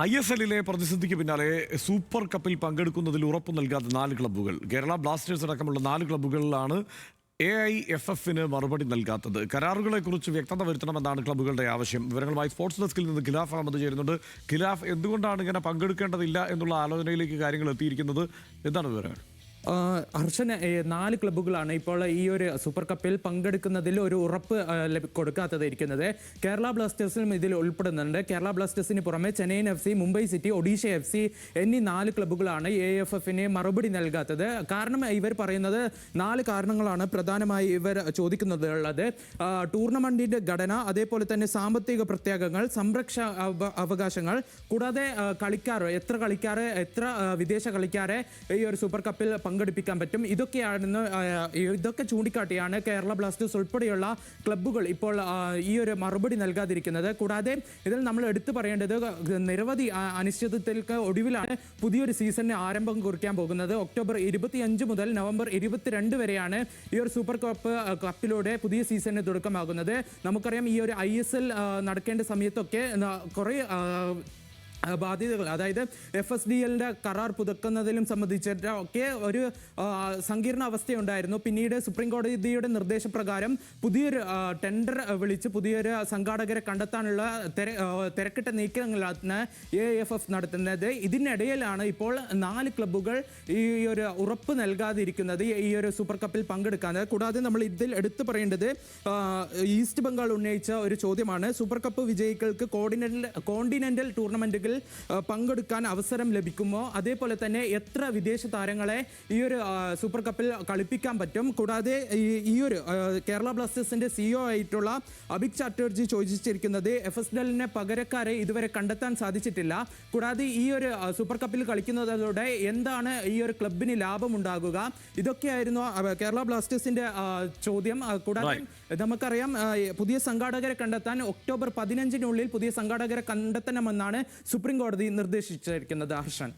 ISL-ലെ പ്രതിസന്ധിക്ക് പിന്നാലെ സൂപ്പർ കപ്പിൽ പങ്കെടുക്കുന്നതിൽ ഉറപ്പു നൽകാത്ത 4 ക്ലബ്ബുകൾ. കേരള ബ്ലാസ്റ്റേഴ്സ് അടക്കമുള്ള 4 ക്ലബ്ബുകളിലാണ് AIFF-ന് മറുപടി നൽകാത്തത്. കരാറുകളെക്കുറിച്ച് വ്യക്തത വരുത്തണമെന്നാണ് ക്ലബ്ബുകളുടെ ആവശ്യം. വിവരങ്ങളുമായി സ്പോർട്സ് ഡെസ്കിൽ നിന്ന് ഖിലാഫ് അഹമ്മദ് ചേരുന്നുണ്ട്. ഖിലാഫ്, എന്തുകൊണ്ടാണ് ഇങ്ങനെ പങ്കെടുക്കേണ്ടതില്ല എന്നുള്ള ആലോചനയിലേക്ക് കാര്യങ്ങൾ എത്തിയിരിക്കുന്നത്? എന്താണ് വിവരങ്ങൾ? ഹർഷൻ, 4 ക്ലബ്ബുകളാണ് ഇപ്പോൾ ഈ ഒരു സൂപ്പർ കപ്പിൽ പങ്കെടുക്കുന്നതിൽ ഒരു ഉറപ്പ് കൊടുക്കാത്തതായിരിക്കുന്നത്. കേരള ബ്ലാസ്റ്റേഴ്സിനും ഇതിൽ ഉൾപ്പെടുന്നുണ്ട്. കേരള ബ്ലാസ്റ്റേഴ്സിന് പുറമെ Chennaiyin FC, Mumbai city, Odisha FC എന്നീ 4 ക്ലബ്ബുകളാണ് AIFF-ന് മറുപടി നൽകാത്തത്. കാരണം ഇവർ പറയുന്നത് 4 കാരണങ്ങളാണ് പ്രധാനമായി ഇവർ ചോദിക്കുന്നത്. ടൂർണമെന്റിന്റെ ഘടന, അതേപോലെ തന്നെ സാമ്പത്തിക പ്രത്യേകങ്ങൾ, അവകാശങ്ങൾ, കൂടാതെ എത്ര കളിക്കാരെ, എത്ര വിദേശ കളിക്കാരെ ഈ ഒരു സൂപ്പർ കപ്പിൽ പങ്കെടുപ്പിക്കാൻ പറ്റും. ഇതൊക്കെ ചൂണ്ടിക്കാട്ടിയാണ് കേരള ബ്ലാസ്റ്റേഴ്സ് ഉൾപ്പെടെയുള്ള ക്ലബ്ബുകൾ ഇപ്പോൾ ഈ ഒരു മറുപടി നൽകാതിരിക്കുന്നത്. കൂടാതെ ഇതിൽ നമ്മൾ എടുത്തു പറയേണ്ടത്, നിരവധി അനിശ്ചിതത്വങ്ങൾക്ക് ഒടുവിലാണ് പുതിയൊരു സീസണിന് ആരംഭം കുറിക്കാൻ പോകുന്നത്. ഒക്ടോബർ 25 മുതൽ നവംബർ 22 വരെയാണ് ഈ ഒരു സൂപ്പർ കപ്പിലൂടെ പുതിയ സീസണിന് തുടക്കമാകുന്നത്. നമുക്കറിയാം, ഈ ഒരു ISL നടക്കേണ്ട സമയത്തൊക്കെ കുറേ ബാധ്യതകൾ, അതായത് FSDL-ന്റെ കരാർ പുതുക്കുന്നതിലും സംബന്ധിച്ചിട്ടൊക്കെ ഒരു സങ്കീർണ അവസ്ഥയുണ്ടായിരുന്നു. പിന്നീട് സുപ്രീം കോടതിയുടെ നിർദ്ദേശപ്രകാരം പുതിയൊരു ടെൻഡർ വിളിച്ച് പുതിയൊരു സംഘാടകരെ കണ്ടെത്താനുള്ള തിരക്കിട്ട നീക്കങ്ങളാണ് AIFF നടത്തുന്നത്. ഇതിനിടയിലാണ് ഇപ്പോൾ 4 ക്ലബ്ബുകൾ ഈ ഒരു ഉറപ്പ് നൽകാതിരിക്കുന്നത് ഈ ഒരു സൂപ്പർ കപ്പിൽ പങ്കെടുക്കാൻ. കൂടാതെ നമ്മൾ ഇതിൽ എടുത്തു പറയേണ്ടത്, ഈസ്റ്റ് ബംഗാൾ ഉന്നയിച്ച ഒരു ചോദ്യമാണ്. സൂപ്പർ കപ്പ് വിജയികൾക്ക് കോണ്ടിനെന്റൽ ടൂർണമെന്റുകൾ പങ്കെടുക്കാൻ അവസരം ലഭിക്കുമോ, അതേപോലെ തന്നെ എത്ര വിദേശ താരങ്ങളെ ഈ ഒരു സൂപ്പർ കപ്പിൽ കളിപ്പിക്കാൻ പറ്റും. കൂടാതെ ഈ ഒരു കേരള ബ്ലാസ്റ്റേഴ്സിന്റെ CEO ആയിട്ടുള്ള അഭിക് ചാറ്റർജി ചോദിച്ചിരിക്കുന്നത്, FSDL-നെ പകരക്കാരെ ഇതുവരെ കണ്ടെത്താൻ സാധിച്ചിട്ടില്ല. കൂടാതെ ഈ ഒരു സൂപ്പർ കപ്പിൽ കളിക്കുന്നതിലൂടെ എന്താണ് ഈ ഒരു ക്ലബിന് ലാഭമുണ്ടാകുക, ഇതൊക്കെയായിരുന്നു കേരള ബ്ലാസ്റ്റേഴ്സിന്റെ ചോദ്യം. കൂടാതെ നമുക്കറിയാം, പുതിയ സംഘാടകരെ കണ്ടെത്താൻ ഒക്ടോബർ 15-നുള്ളിൽ പുതിയ സംഘാടകരെ കണ്ടെത്തണമെന്നാണ് സുപ്രീം കോടതി നിർദ്ദേശിച്ചിരിക്കുന്നത്. ഹർഷൻ.